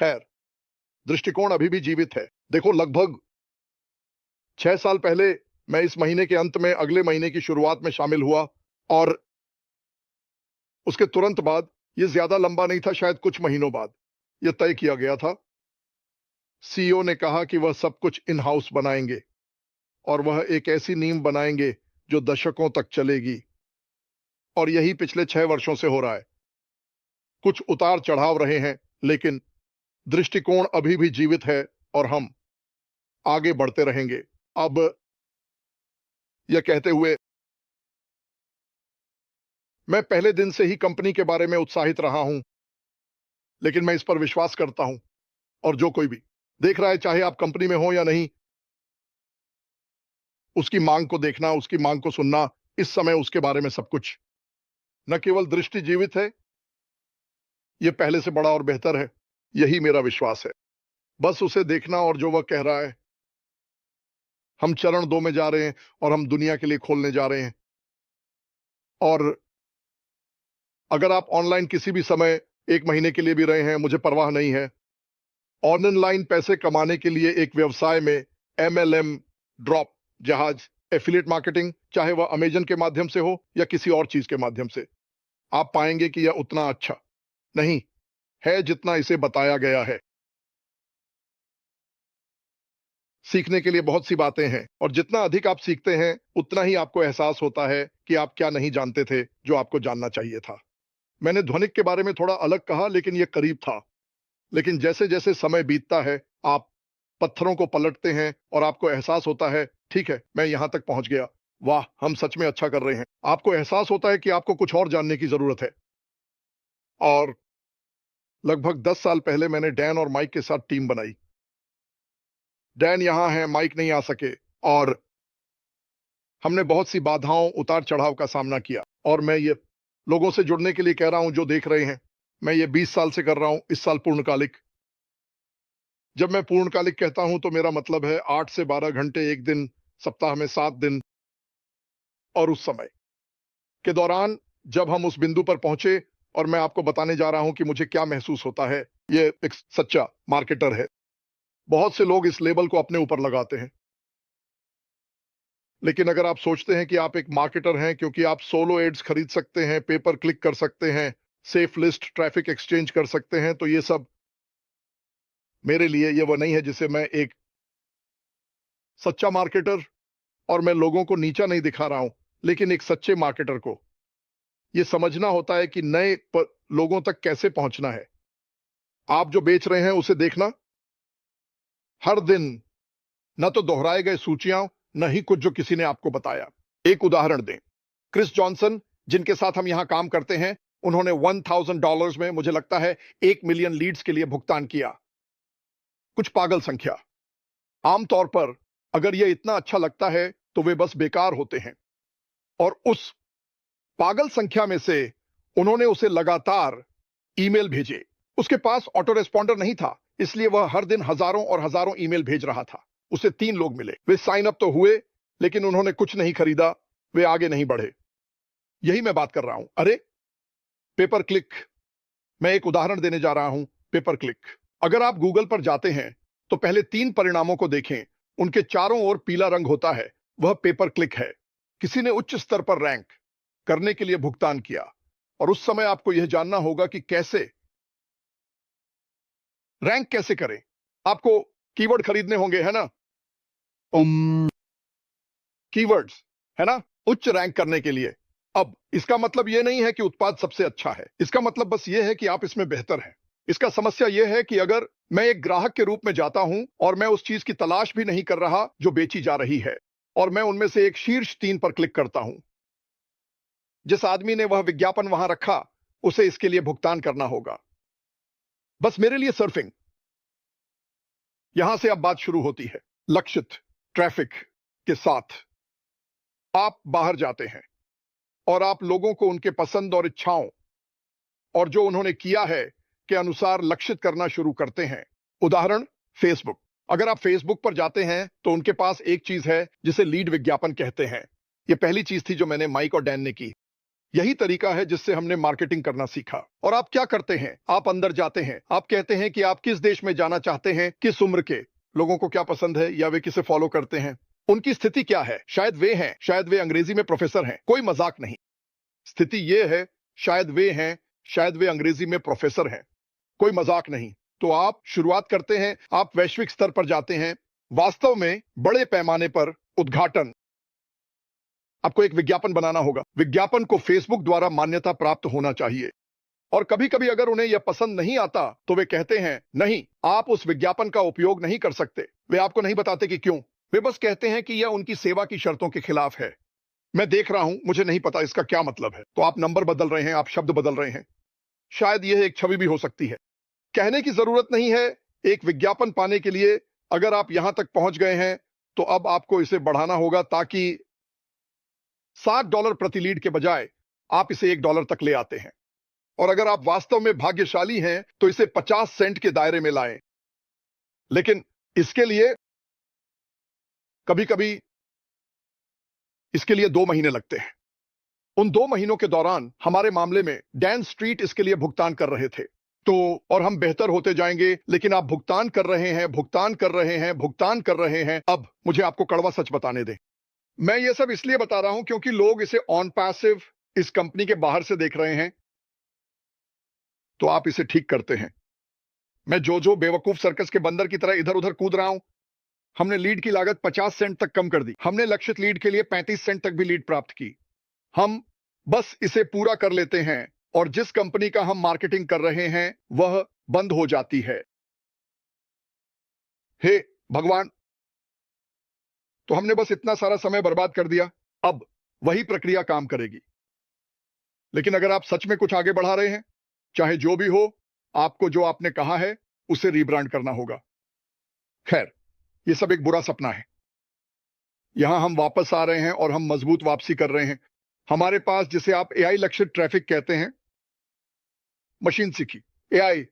खैर, दृष्टिकोण अभी भी जीवित है। देखो, लगभग 6 साल पहले मैं इस महीने के अंत में अगले महीने की शुरुआत में शामिल हुआ और उसके तुरंत बाद, ये ज्यादा लंबा नहीं था, शायद कुछ महीनों बाद, यह तय किया गया था। सीईओ ने कहा कि वह सब कुछ इन हाउस बनाएंगे और वह एक ऐसी नींव बनाएंगे जो दशकों तक चलेगी। और यही पिछले 6 वर्षों से हो रहा है। कुछ उतार चढ़ाव रहे हैं, लेकिन दृष्टिकोण अभी भी जीवित है और हम आगे बढ़ते रहेंगे। अब यह कहते हुए, मैं पहले दिन से ही कंपनी के बारे में उत्साहित रहा हूं, लेकिन मैं इस पर विश्वास करता हूं और जो कोई भी देख रहा है, चाहे आप कंपनी में हो या नहीं, उसकी मांग को देखना, उसकी मांग को सुनना, इस समय उसके बारे में सब कुछ। न केवल दृष्टि जीवित है, यह पहले से बड़ा और बेहतर है, यही मेरा विश्वास है। बस उसे देखना और जो वह कह रहा है। हम चरण 2 में जा रहे हैं और हम दुनिया के लिए खोलने जा रहे हैं। और अगर आप ऑनलाइन किसी भी समय 1 महीने के लिए भी रहे हैं, मुझे परवाह नहीं है। ऑनलाइन पैसे कमाने के लिए एक व्यवसाय में एमएलएम, ड्रॉप जहाज, एफिलिएट मार्केटिंग, चाहे वह अमेजन के माध्यम से हो या किसी और चीज के माध्यम से, आप पाएंगे कि यह उतना अच्छा नहीं है जितना इसे बताया गया है। सीखने के लिए बहुत सी बातें हैं और जितना अधिक आप सीखते हैं, उतना ही आपको एहसास होता है कि आप क्या नहीं जानते थे जो आपको जानना चाहिए था। मैंने ध्वनिक के बारे में थोड़ा अलग कहा, लेकिन यह करीब था। लेकिन जैसे जैसे समय बीतता है, आप पत्थरों को पलटते हैं और आपको एहसास होता है, ठीक है, मैं यहां तक पहुंच गया, वाह, हम सच में अच्छा कर रहे हैं। आपको एहसास होता है कि आपको कुछ और जानने की जरूरत है। और लगभग 10 साल पहले मैंने डैन और माइक के साथ टीम बनाई। डैन यहां है, माइक नहीं आ सके, और हमने बहुत सी बाधाओं, उतार चढ़ाव का सामना किया। और मैं ये लोगों से जुड़ने के लिए कह रहा हूं जो देख रहे हैं। मैं ये 20 साल से कर रहा हूं, इस साल पूर्णकालिक। जब मैं पूर्णकालिक कहता हूं तो मेरा मतलब है 8 से 12 घंटे एक दिन, सप्ताह में 7 दिन। और उस समय के दौरान जब हम उस बिंदु पर पहुंचे, और मैं आपको बताने जा रहा हूं कि मुझे क्या महसूस होता है, ये एक सच्चा मार्केटर है। बहुत से लोग इस लेबल को अपने ऊपर लगाते हैं, लेकिन अगर आप सोचते हैं कि आप एक मार्केटर हैं क्योंकि आप सोलो एड्स खरीद सकते हैं, पेपर क्लिक कर सकते हैं, सेफ लिस्ट ट्रैफिक एक्सचेंज कर सकते हैं, तो ये सब मेरे लिए ये वो नहीं है जिसे मैं एक सच्चा मार्केटर, और मैं लोगों को नीचा नहीं दिखा रहा हूं, लेकिन एक सच्चे मार्केटर को यह समझना होता है कि लोगों तक कैसे पहुंचना है। आप जो बेच रहे हैं उसे देखना, हर दिन न तो दोहराए गए सूचियां, न ही कुछ जो किसी ने आपको बताया। एक उदाहरण दें, क्रिस जॉनसन, जिनके साथ हम यहां काम करते हैं, उन्होंने $1000 में, मुझे लगता है, 1 मिलियन लीड्स के लिए भुगतान किया। कुछ पागल संख्या। आमतौर पर अगर यह इतना अच्छा लगता है तो वे बस बेकार होते हैं। और उस पागल संख्या में से उन्होंने उसे लगातार ईमेल भेजे। उसके पास ऑटो रेस्पॉन्डर नहीं था, इसलिए वह हर दिन हजारों और हजारों ईमेल भेज रहा था। उसे 3 लोग मिले, वे साइन अप तो हुए, लेकिन उन्होंने कुछ नहीं खरीदा, वे आगे नहीं बढ़े। यही मैं बात कर रहा हूं। अरे, पेपर क्लिक, मैं एक उदाहरण देने जा रहा हूं। पेपर क्लिक, अगर आप गूगल पर जाते हैं तो पहले 3 परिणामों को देखें, उनके चारों ओर पीला रंग होता है, वह पेपर क्लिक है। किसी ने उच्च स्तर पर रैंक करने के लिए भुगतान किया। और उस समय आपको यह जानना होगा कि कैसे रैंक कैसे करें। आपको कीवर्ड खरीदने होंगे, है ना? कीवर्ड्स, है ना, उच्च रैंक करने के लिए। अब इसका मतलब यह नहीं है कि उत्पाद सबसे अच्छा है, इसका मतलब बस यह है कि आप इसमें बेहतर हैं। इसका समस्या यह है कि अगर मैं एक ग्राहक के रूप में जाता हूं और मैं उस चीज की तलाश भी नहीं कर रहा जो बेची जा रही है, और मैं उनमें से एक शीर्ष 3 पर क्लिक करता हूं, जिस आदमी ने वह विज्ञापन वहां रखा, उसे इसके लिए भुगतान करना होगा। बस मेरे लिए सर्फिंग। यहां से अब बात शुरू होती है। लक्षित ट्रैफिक के साथ आप बाहर जाते हैं और आप लोगों को उनके पसंद और इच्छाओं और जो उन्होंने किया है के अनुसार लक्षित करना शुरू करते हैं। उदाहरण, फेसबुक। अगर आप फेसबुक पर जाते हैं तो उनके पास एक चीज है जिसे लीड विज्ञापन कहते हैं। यह पहली चीज थी जो मैंने माइक और डैन ने की। यही तरीका है जिससे हमने मार्केटिंग करना सीखा। और आप क्या करते हैं? आप अंदर जाते हैं, आप कहते हैं कि आप किस देश में जाना चाहते हैं, किस उम्र के लोगों को क्या पसंद है या वे किसे फॉलो करते हैं, उनकी स्थिति क्या है। शायद वे हैं, शायद वे अंग्रेजी में प्रोफेसर हैं, कोई मजाक नहीं। स्थिति यह है, शायद वे हैं, शायद वे अंग्रेजी में प्रोफेसर हैं, कोई मजाक नहीं। तो आप शुरुआत करते हैं, आप वैश्विक स्तर पर जाते हैं, वास्तव में बड़े पैमाने पर उद्घाटन। आपको एक विज्ञापन बनाना होगा, विज्ञापन को फेसबुक द्वारा मान्यता प्राप्त होना चाहिए। और कभी कभी अगर उन्हें यह पसंद नहीं आता तो वे कहते हैं नहीं, आप उस विज्ञापन का उपयोग नहीं कर सकते। वे आपको नहीं बताते कि क्यों, वे बस कहते हैं कि यह उनकी सेवा की शर्तों के खिलाफ है। मैं देख रहा हूं, मुझे नहीं पता इसका क्या मतलब है। तो आप नंबर बदल रहे हैं, आप शब्द बदल रहे हैं, शायद यह एक छवि भी हो सकती है। कहने की जरूरत नहीं है। एक विज्ञापन पाने के लिए अगर आप यहां तक पहुंच गए हैं तो अब आपको इसे बढ़ाना होगा ताकि $60 प्रति लीड के बजाय आप इसे $1 तक ले आते हैं। और अगर आप वास्तव में भाग्यशाली हैं तो इसे 50 सेंट के दायरे में लाएं। लेकिन इसके लिए कभी कभी इसके लिए 2 महीने लगते हैं। उन 2 महीनों के दौरान हमारे मामले में डैन स्ट्रीट इसके लिए भुगतान कर रहे थे। तो और हम बेहतर होते जाएंगे, लेकिन आप भुगतान कर रहे हैं, भुगतान कर रहे हैं, भुगतान कर रहे हैं। अब मुझे आपको कड़वा सच बताने दें। मैं ये सब इसलिए बता रहा हूं क्योंकि लोग इसे ऑन पैसिव इस कंपनी के बाहर से देख रहे हैं। तो आप इसे ठीक करते हैं। मैं जो बेवकूफ सर्कस के बंदर की तरह इधर उधर कूद रहा हूं। हमने लीड की लागत 50 सेंट तक कम कर दी। हमने लक्षित लीड के लिए 35 सेंट तक भी लीड प्राप्त की। हम बस इसे पूरा कर लेते हैं और जिस कंपनी का हम मार्केटिंग कर रहे हैं वह बंद हो जाती है। हे भगवान! तो हमने बस इतना सारा समय बर्बाद कर दिया। अब वही प्रक्रिया काम करेगी। लेकिन अगर आप सच में कुछ आगे बढ़ा रहे हैं, चाहे जो भी हो, आपको जो आपने कहा है उसे रीब्रांड करना होगा। खैर, यह सब एक बुरा सपना है। यहां हम वापस आ रहे हैं और हम मजबूत वापसी कर रहे हैं। हमारे पास जिसे आप एआई लक्षित ट्रैफिक कहते हैं, मशीन सीखी एआई।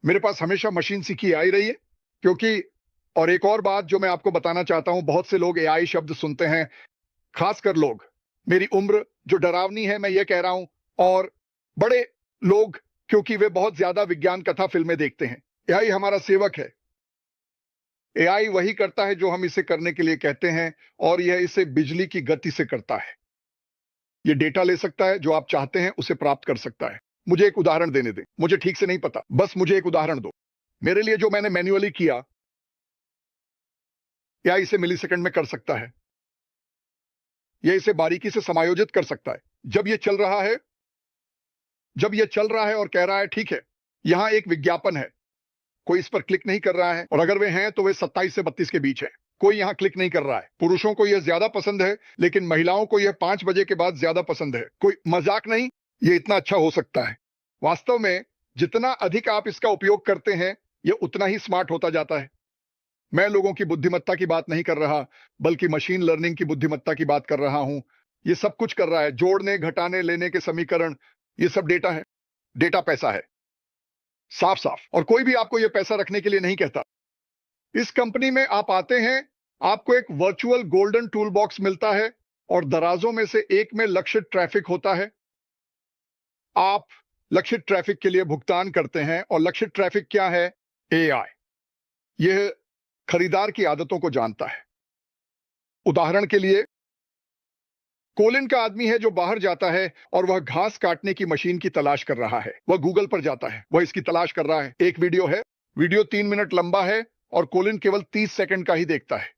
मेरे पास हमेशा मशीन सीखी एआई रही है क्योंकि, और एक और बात जो मैं आपको बताना चाहता हूं, बहुत से लोग एआई शब्द सुनते हैं, खासकर लोग मेरी उम्र जो डरावनी है, मैं ये कह रहा हूं, और बड़े लोग क्योंकि वे बहुत ज्यादा विज्ञान कथा फिल्में देखते हैं। एआई हमारा सेवक है। एआई वही करता है जो हम इसे करने के लिए कहते हैं और यह इसे बिजली की गति से करता है। यह डेटा ले सकता है, जो आप चाहते हैं उसे प्राप्त कर सकता है। मुझे एक उदाहरण देने दें, मुझे ठीक से नहीं पता, बस मुझे एक उदाहरण दो। मेरे लिए जो मैंने मैन्युअली किया, एआई इसे मिलीसेकंड में कर सकता है। यह इसे बारीकी से समायोजित कर सकता है। जब यह चल रहा है, जब यह चल रहा है और कह रहा है ठीक है, यहां एक विज्ञापन है, कोई इस पर क्लिक नहीं कर रहा है, और अगर वे हैं तो वे 27 से 32 के बीच है। कोई यहां क्लिक नहीं कर रहा है। पुरुषों को यह ज्यादा पसंद है, लेकिन महिलाओं को यह 5 बजे के बाद ज्यादा पसंद है। कोई मजाक नहीं, यह इतना अच्छा हो सकता है। वास्तव में जितना अधिक आप इसका उपयोग करते हैं, यह उतना ही स्मार्ट होता जाता है। मैं लोगों की बुद्धिमत्ता की बात नहीं कर रहा, बल्कि मशीन लर्निंग की बुद्धिमत्ता की बात कर रहा हूं। यह सब कुछ कर रहा है, जोड़ने, घटाने, लेने के समीकरण, यह सब डेटा है। डेटा पैसा है, साफ साफ। और कोई भी आपको यह पैसा रखने के लिए नहीं कहता। इस कंपनी में आप आते हैं, आपको एक वर्चुअल गोल्डन टूल बॉक्स मिलता है और दराजों में से एक में लक्षित ट्रैफिक होता है। आप लक्षित ट्रैफिक के लिए भुगतान करते हैं और लक्षित ट्रैफिक क्या है? एआई। यह खरीदार की आदतों को जानता है। उदाहरण के लिए, कोलिन का आदमी है जो बाहर जाता है और वह घास काटने की मशीन की तलाश कर रहा है। वह गूगल पर जाता है, वह इसकी तलाश कर रहा है। एक वीडियो है, वीडियो 3 मिनट लंबा है और कोलिन केवल 30 सेकंड का ही देखता है।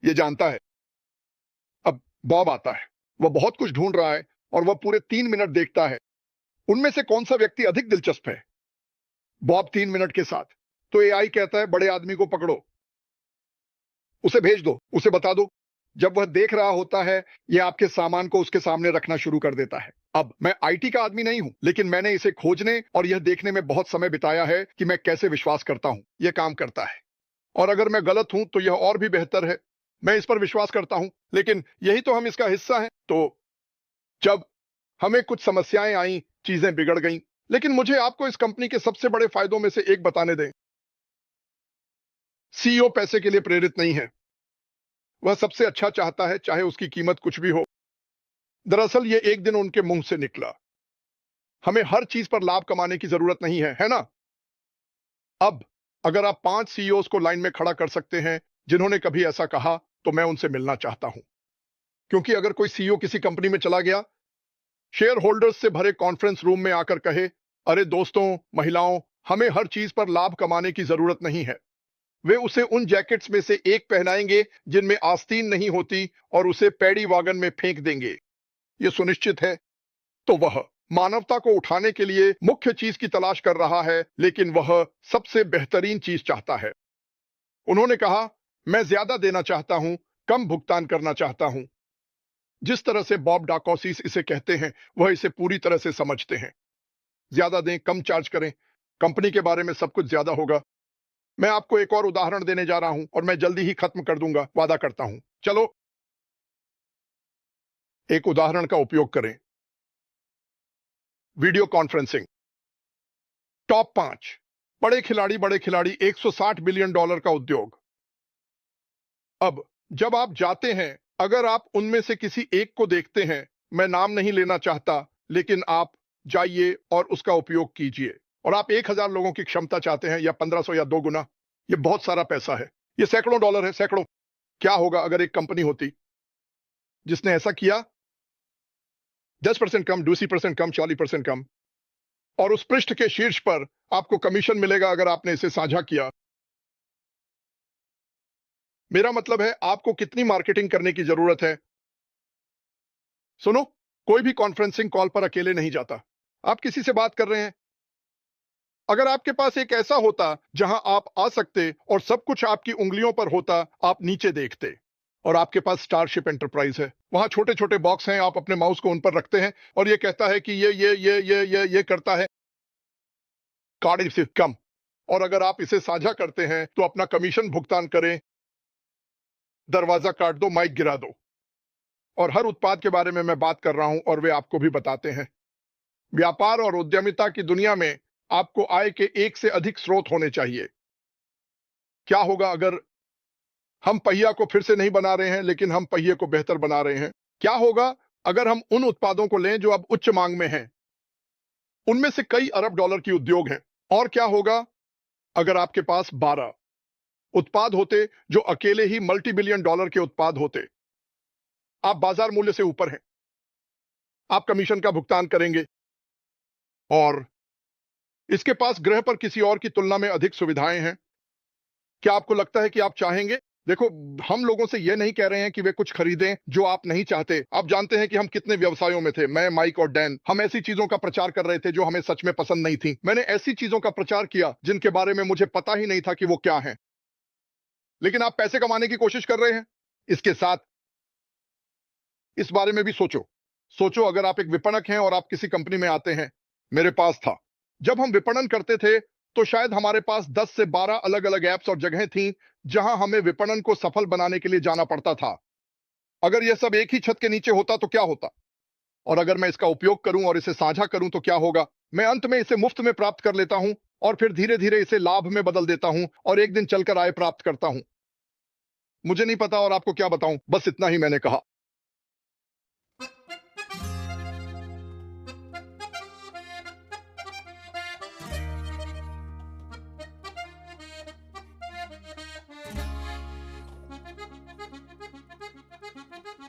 यह जानता है। अब बॉब आता है, वह बहुत कुछ ढूंढ रहा है और वह पूरे 3 मिनट देखता है। उनमें से कौन सा व्यक्ति अधिक दिलचस्प है? बॉब 3 मिनट के साथ। तो एआई कहता है, बड़े आदमी को पकड़ो, उसे भेज दो, उसे बता दो। जब वह देख रहा होता है, यह आपके सामान को उसके सामने रखना शुरू कर देता है। अब मैं आईटी का आदमी नहीं हूं, लेकिन मैंने इसे खोजने और यह देखने में बहुत समय बिताया है कि मैं कैसे विश्वास करता हूं यह काम करता है। और अगर मैं गलत हूं तो यह और भी बेहतर है। मैं इस पर विश्वास करता हूं, लेकिन यही तो हम इसका हिस्सा हैं। तो जब हमें कुछ समस्याएं आई, चीजें बिगड़ गईं, लेकिन मुझे आपको इस कंपनी के सबसे बड़े फायदों में से एक बताने दें। सीईओ पैसे के लिए प्रेरित नहीं है। वह सबसे अच्छा चाहता है, चाहे उसकी कीमत कुछ भी हो। दरअसल ये एक दिन उनके मुंह से निकला, हमें हर चीज पर लाभ कमाने की जरूरत नहीं है ना? अब अगर आप 5 सीईओज को लाइन में खड़ा कर सकते हैं जिन्होंने कभी ऐसा कहा, तो मैं उनसे मिलना चाहता हूं। क्योंकि अगर कोई सीईओ किसी कंपनी में चला गया, शेयर होल्डर्स से भरे कॉन्फ्रेंस रूम में आकर कहे, अरे दोस्तों, महिलाओं, हमें हर चीज पर लाभ कमाने की जरूरत नहीं है, वे उसे उन जैकेट्स में से एक पहनाएंगे जिनमें आस्तीन नहीं होती और उसे पैडी वागन में फेंक देंगे। यह सुनिश्चित है। तो वह मानवता को उठाने के लिए मुख्य चीज की तलाश कर रहा है, लेकिन वह सबसे बेहतरीन चीज चाहता है। उन्होंने कहा, मैं ज्यादा देना चाहता हूं, कम भुगतान करना चाहता हूं। जिस तरह से बॉब डाकोसिस इसे कहते हैं, वह इसे पूरी तरह से समझते हैं। ज्यादा दें, कम चार्ज करें, कंपनी के बारे में सब कुछ ज्यादा होगा। मैं आपको एक और उदाहरण देने जा रहा हूं और मैं जल्दी ही खत्म कर दूंगा, वादा करता हूं। चलो एक उदाहरण का उपयोग करें। Video conferencing. टॉप 5 बड़े खिलाड़ी, $160 बिलियन का उद्योग। अब जब आप जाते हैं, अगर आप उनमें से किसी एक को देखते हैं, मैं नाम नहीं लेना चाहता, लेकिन आप जाइए और उसका उपयोग कीजिए। और आप 1000 लोगों की क्षमता चाहते हैं, या 1500 या 2 गुना, ये बहुत सारा पैसा है, ये सैकड़ों डॉलर है, सैकड़ों। क्या होगा अगर एक कंपनी होती जिसने ऐसा किया? 10% कम, 20% कम, 40% कम, और उस पृष्ठ के शीर्ष पर आपको कमीशन मिलेगा अगर आपने इसे साझा किया। मेरा मतलब है, आपको कितनी मार्केटिंग करने की जरूरत है? सुनो, कोई भी कॉन्फ्रेंसिंग कॉल पर अकेले नहीं जाता। आप किसी से बात कर रहे हैं। अगर आपके पास एक ऐसा होता जहां आप आ सकते और सब कुछ आपकी उंगलियों पर होता, आप नीचे देखते। और आपके पास स्टारशिप एंटरप्राइज है, वहां छोटे छोटे बॉक्स हैं, आप अपने माउस को उन पर रखते हैं और ये कहता है कि ये करता है। कार्ड से कम। और अगर आप इसे साझा करते हैं तो अपना कमीशन भुगतान करें, दरवाजा काट दो, माइक गिरा दो। और हर उत्पाद के बारे में मैं बात कर रहा हूं और वे आपको भी बताते हैं। व्यापार और उद्यमिता की दुनिया में आपको आय के एक से अधिक स्रोत होने चाहिए। क्या होगा अगर हम पहिया को फिर से नहीं बना रहे हैं, लेकिन हम पहिए को बेहतर बना रहे हैं? क्या होगा अगर हम उन उत्पादों को लें जो अब उच्च मांग में हैं? उनमें से कई अरब डॉलर की उद्योग हैं। और क्या होगा अगर आपके पास 12 उत्पाद होते जो अकेले ही मल्टी बिलियन डॉलर के उत्पाद होते? आप बाजार मूल्य से ऊपर हैं, आप कमीशन का भुगतान करेंगे, और इसके पास ग्रह पर किसी और की तुलना में अधिक सुविधाएं हैं। क्या आपको लगता है कि आप चाहेंगे? देखो, हम लोगों से यह नहीं कह रहे हैं कि वे कुछ खरीदें जो आप नहीं चाहते। आप जानते हैं कि हम कितने व्यवसायों में थे, मैं, माइक और डैन। हम ऐसी चीजों का प्रचार कर रहे थे जो हमें सच में पसंद नहीं थी। मैंने ऐसी चीजों का प्रचार किया जिनके बारे में मुझे पता ही नहीं था कि वो क्या है। लेकिन आप पैसे कमाने की कोशिश कर रहे हैं। इसके साथ इस बारे में भी सोचो। सोचो, अगर आप एक विपणक हैं और आप किसी कंपनी में आते हैं। मेरे पास था। जब हम विपणन करते थे तो शायद हमारे पास 10 से 12 अलग अलग ऐप्स और जगहें थीं जहां हमें विपणन को सफल बनाने के लिए जाना पड़ता था। अगर यह सब एक ही छत के नीचे होता तो क्या होता? और अगर मैं इसका उपयोग करूं और इसे साझा करूं तो क्या होगा? मैं अंत में इसे मुफ्त में प्राप्त कर लेता हूं और फिर धीरे धीरे इसे लाभ में बदल देता हूं और एक दिन चलकर आय प्राप्त करता हूं। मुझे नहीं पता और आपको क्या बताऊं, बस इतना ही मैंने कहा।